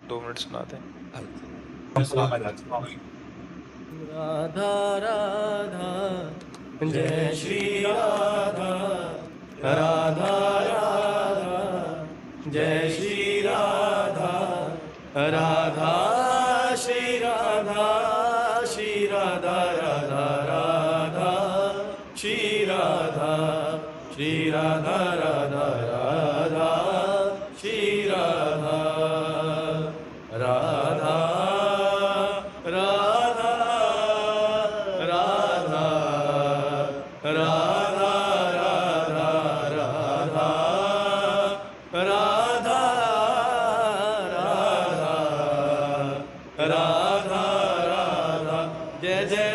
2 minute सुनाते हैं। राधा राधा जय श्री राधा, राधा राधा जय श्री राधा, राधा श्री राधा, श्री राधा राधा राधा श्री राधा, श्री राधा राधा राधा श्री राधा, राधा राधा राधा राधा राधा राधा राधा राधा राधा राधा जय जय